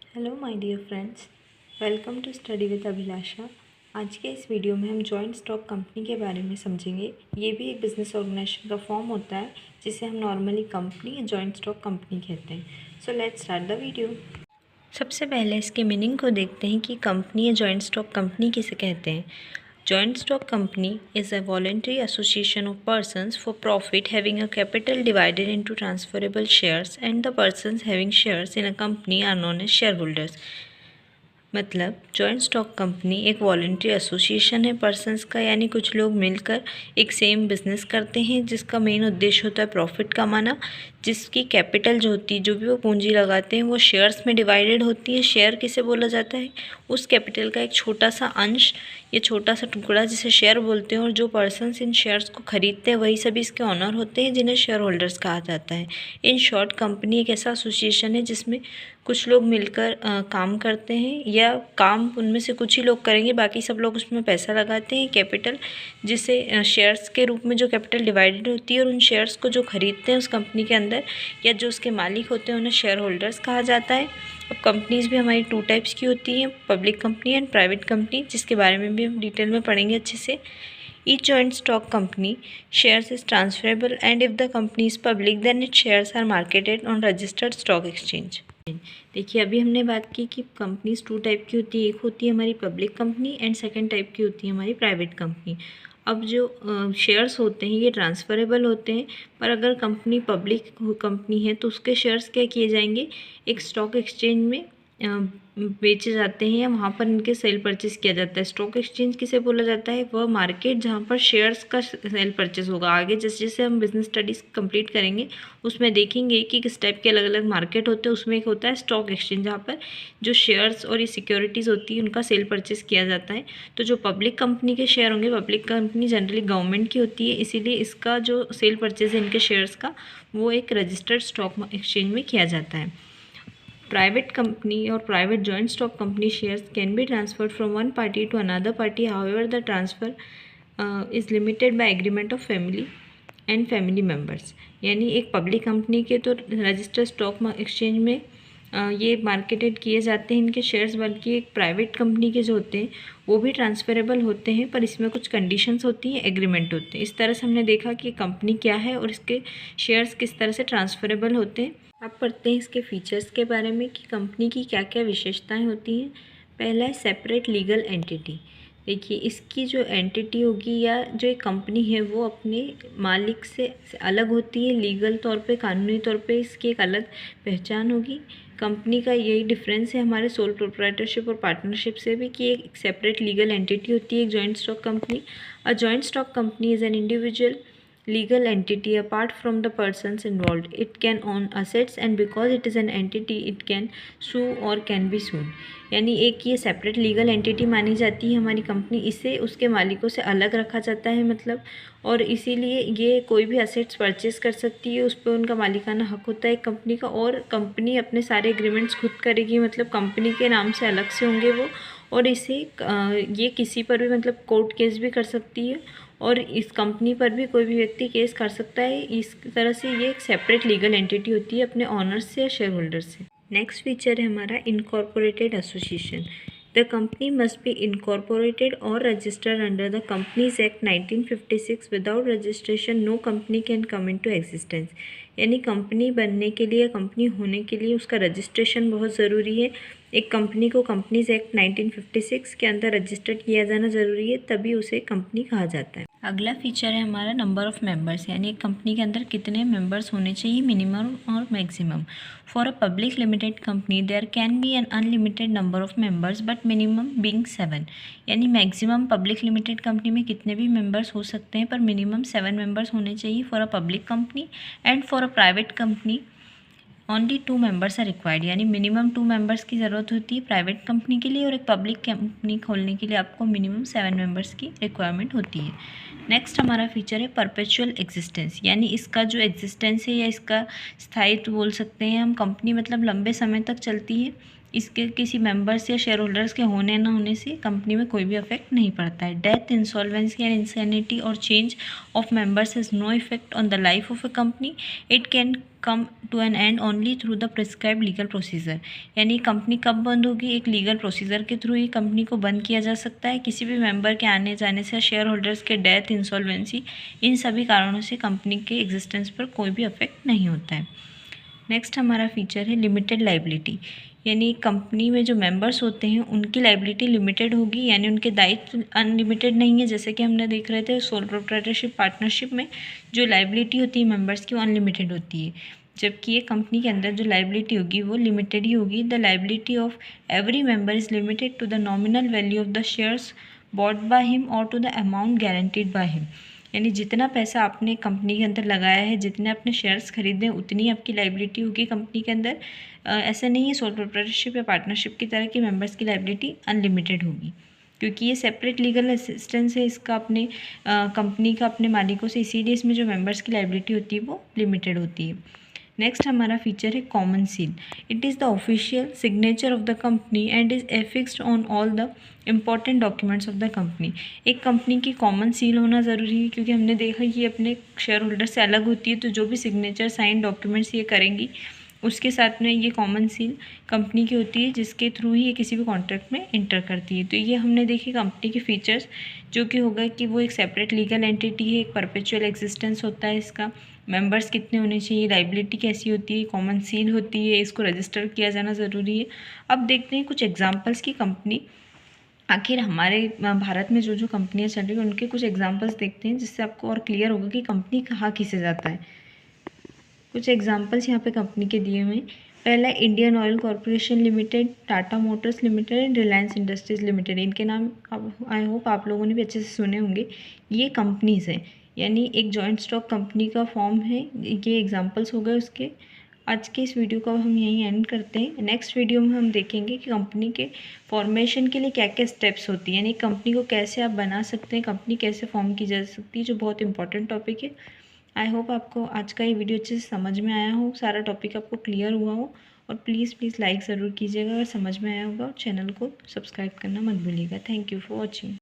Hello my dear friends, welcome to study with Abhilasha. आज के इस वीडियो में हम जॉइंट स्टॉक कंपनी के बारे में समझेंगे। ये भी एक बिजनेस ऑर्गेनाइजेशन का फॉर्म होता है जिसे हम नॉर्मली कंपनी या जॉइंट स्टॉक कंपनी कहते हैं। So let's start the video. सबसे पहले इसके मीनिंग को देखते हैं कि कंपनी या जॉइंट स्टॉक कंपनी किसे कहते हैं। Joint stock company is a voluntary association of persons for profit having a capital divided into transferable shares, and the persons having shares in a company are known as shareholders. मतलब joint stock company एक voluntary association है persons का, यानी कुछ लोग मिलकर एक same business करते हैं जिसका मेन उद्देश्य होता है प्रॉफिट कमाना, जिसकी कैपिटल जो होती है, जो भी वो पूंजी लगाते हैं, वो शेयर्स में डिवाइडेड होती है। शेयर किसे बोला जाता है? उस कैपिटल का एक छोटा सा अंश या छोटा सा टुकड़ा जिसे शेयर बोलते हैं, और जो पर्सनस इन शेयर्स को खरीदते हैं वही सभी इसके ऑनर होते हैं, जिन्हें शेयर होल्डर्स कहा जाता है। इन शॉर्ट कंपनी एक ऐसा एसोसिएशन है जिसमें कुछ लोग मिलकर काम करते हैं, या काम उनमें से कुछ ही लोग करेंगे, बाकी सब लोग उसमें पैसा लगाते हैं कैपिटल, जिसे शेयर्स के रूप में जो कैपिटल डिवाइडेड होती है, और उन शेयर्स को जो खरीदते हैं उस कंपनी के अंदर या जो उसके मालिक होते हैं उन्हें शेयर होल्डर्स कहा जाता है। अब कंपनीज़ भी हमारी 2 टाइप्स की होती हैं, public company and private company, जिसके बारे में भी हम डिटेल में पढ़ेंगे अच्छे से। Each joint stock company shares is transferable, and if the company is public then its shares are marketed on registered stock exchange. देखिए, अभी हमने बात की कि कंपनीज 2 टाइप की होती है। एक होती है हमारी public company and second type की होती है हमारी प्राइवेट कंपनी। अब जो शेयर्स होते हैं ये ट्रांसफरेबल होते हैं, पर अगर कंपनी पब्लिक कंपनी है तो उसके शेयर्स क्या किए जाएंगे, एक स्टॉक एक्सचेंज में बेचे जाते हैं, या वहाँ पर इनके सेल परचेस किया जाता है। स्टॉक एक्सचेंज किसे बोला जाता है? वह मार्केट जहाँ पर शेयर्स का सेल परचेस होगा। आगे जैसे जैसे हम बिजनेस स्टडीज़ कंप्लीट करेंगे उसमें देखेंगे कि किस टाइप के अलग अलग मार्केट होते हैं। उसमें एक होता है स्टॉक एक्सचेंज, जहाँ पर जो शेयर्स और ये सिक्योरिटीज़ होती है उनका सेल परचेस किया जाता है। तो जो पब्लिक कंपनी के शेयर होंगे, पब्लिक कंपनी जनरली गवर्नमेंट की होती है, इसीलिए इसका जो सेल परचेस है इनके शेयर्स का, वो एक रजिस्टर्ड स्टॉक एक्सचेंज में किया जाता है। Private company or private joint stock company shares can be transferred from one party to another party. However, the transfer is limited by agreement of family and family members. यानी एक public company के तो registered stock exchange में ये marketed किए जाते हैं इनके शेयर्स, बल्कि एक प्राइवेट कंपनी के जो होते हैं वो भी ट्रांसफरेबल होते हैं, पर इसमें कुछ कंडीशंस होती हैं, एग्रीमेंट होते हैं। इस तरह से हमने देखा कि कंपनी क्या है और इसके शेयर्स किस तरह से ट्रांसफरेबल होते हैं। अब पढ़ते हैं इसके फीचर्स के बारे में कि कंपनी की क्या क्या विशेषताएं होती हैं। पहला है सेपरेट लीगल एंटिटी। देखिए, इसकी जो एंटिटी होगी या जो एक कंपनी है वो अपने मालिक से अलग होती है, लीगल तौर पे, कानूनी तौर पे इसकी एक अलग पहचान होगी। कंपनी का यही डिफरेंस है हमारे सोल प्रोप्राइटरशिप और पार्टनरशिप से भी, कि एक सेपरेट लीगल एंटिटी होती है एक joint stock company. A joint stock company is an individual legal entity apart from the persons involved. It can own assets, and because it is an entity it can sue or can be sued. यानी एक ये separate legal entity मानी जाती है हमारी company, इसे उसके मालिकों से अलग रखा जाता है मतलब, और इसीलिए ये कोई भी असेट्स परचेज कर सकती है, उस पर उनका मालिकाना हक होता है कंपनी का, और कंपनी अपने सारे एग्रीमेंट्स खुद करेगी, मतलब कंपनी के नाम से अलग से होंगे वो, और इसे ये किसी पर भी मतलब कोर्ट केस भी कर सकती है, और इस कंपनी पर भी कोई भी व्यक्ति केस कर सकता है। इस तरह से ये एक सेपरेट लीगल एंटिटी होती है अपने ऑनर्स से या शेयर होल्डर से। नेक्स्ट फीचर है हमारा incorporated association. The company must be incorporated और registered under the companies act 1956। Without registration no company can come into existence. यानी कंपनी बनने के लिए, कंपनी होने के लिए उसका रजिस्ट्रेशन बहुत ज़रूरी है। एक कंपनी को कंपनीज एक्ट 1956 के अंदर रजिस्टर्ड किया जाना ज़रूरी है, तभी उसे कंपनी कहा जाता है। अगला फीचर है हमारा नंबर ऑफ़ मेंबर्स, यानी एक कंपनी के अंदर कितने मेंबर्स होने चाहिए, मिनिमम और maximum. For a public limited company there can be an unlimited number of members but minimum being 7। यानी मैक्सिमम पब्लिक लिमिटेड कंपनी में कितने भी मेंबर्स हो सकते हैं, पर मिनिमम 7 मेंबर्स होने चाहिए for a public company. And for a private company only 2 members are required. यानी मिनिमम 2 मेंबर्स की ज़रूरत होती है प्राइवेट कंपनी के लिए, और एक पब्लिक कंपनी खोलने के लिए आपको मिनिमम 7 मेंबर्स की रिक्वायरमेंट होती है। नेक्स्ट हमारा फीचर है परपेचुअल एग्जिस्टेंस, यानी इसका जो एग्जिस्टेंस है या इसका स्थायित्व बोल सकते हैं हम। कंपनी मतलब लंबे समय तक चलती है, इसके किसी मेंबर्स या शेयर होल्डर्स के होने ना होने से कंपनी में कोई भी इफेक्ट नहीं पड़ता है। डेथ, इंसॉल्वेंसी एंड इंसैनिटी और change of members has no effect on the life of a company. It can come to an end only through the prescribe legal procedure. यानी कंपनी कब बंद होगी? एक लीगल प्रोसीजर के through ही company को बंद किया जा सकता है। किसी भी मेंबर के आने जाने से, शेयर होल्डर्स के डेथ, इंसॉल्वेंसी, इन सभी कारणों से कंपनी के एग्जिस्टेंस पर कोई भी इफेक्ट नहीं होता है। नेक्स्ट हमारा फीचर है लिमिटेड लाइबिलिटी। यानी कंपनी में जो मेंबर्स होते हैं उनकी लाइबिलिटी लिमिटेड होगी, यानी उनके दायित्व अनलिमिटेड नहीं है। जैसे कि हमने देख रहे थे सोल प्रोप्राइटरशिप पार्टनरशिप में जो लाइबिलिटी होती है मेंबर्स की वो अनलिमिटेड होती है, जबकि ये कंपनी के अंदर जो लाइबिलिटी होगी वो लिमिटेड ही होगी। The liability of every member is limited to the nominal value of the shares bought by him और to the amount guaranteed by him. यानी जितना पैसा आपने कंपनी के अंदर लगाया है, जितने आपने शेयर्स खरीदे हैं, उतनी आपकी लाइबिलिटी होगी कंपनी के अंदर। ऐसा नहीं है सोल प्रोप्राइटरशिप या पार्टनरशिप की तरह की मेंबर्स की लाइबिलिटी अनलिमिटेड होगी, क्योंकि ये सेपरेट लीगल असिस्टेंस है इसका अपने कंपनी का अपने मालिकों से, इसीलिए इसमें जो मेंबर्स की लाइबिलिटी होती है वो लिमिटेड होती है। नेक्स्ट हमारा फीचर है common seal. It is the official signature of the company and is affixed on all the important documents of the company. एक कंपनी की कॉमन सील होना ज़रूरी है, क्योंकि हमने देखा कि ये अपने शेयर होल्डर से अलग होती है, तो जो भी सिग्नेचर साइन डॉक्यूमेंट्स ये करेंगी उसके साथ में ये कॉमन सील कंपनी की होती है, जिसके थ्रू ही ये किसी भी कॉन्ट्रैक्ट में इंटर करती है। तो ये हमने देखी कंपनी के फीचर्स, जो कि होगा कि वो एक सेपरेट लीगल एंटिटी है, एक परपेचुअल एग्जिस्टेंस होता है इसका, मेंबर्स कितने होने चाहिए, लाइबिलिटी कैसी होती है, कॉमन सील होती है, इसको रजिस्टर किया जाना ज़रूरी है। अब देखते हैं कुछ एग्जांपल्स की कंपनी, आखिर हमारे भारत में जो जो कंपनियां चल रही हैं उनके कुछ एग्जांपल्स देखते हैं, जिससे आपको और क्लियर होगा कि कंपनी कहाँ किसे जाता है। कुछ एग्जांपल्स यहाँ पे कंपनी के दिए हुए हैं। पहला Indian oil corporation limited, Tata Motors limited and Reliance industries limited. इनके नाम आई होप आप लोगों ने भी अच्छे से सुने होंगे। ये कंपनीज़ हैं, यानी एक जॉइंट स्टॉक कंपनी का फॉर्म है। ये एग्जांपल्स हो गए उसके। आज के इस वीडियो को हम यहीं एंड करते हैं। नेक्स्ट वीडियो में हम देखेंगे कि कंपनी के फॉर्मेशन के लिए क्या क्या स्टेप्स होती हैं, यानी कंपनी को कैसे आप बना सकते हैं, कंपनी कैसे फॉर्म की जा सकती है, जो बहुत इंपॉर्टेंट टॉपिक है। आई होप आपको आज का ये वीडियो अच्छे से समझ में आया हो, सारा टॉपिक आपको क्लियर हुआ हो। और प्लीज़ लाइक ज़रूर कीजिएगा अगर समझ में आया होगा, और चैनल को सब्सक्राइब करना मत भूलिएगा। Thank you for watching.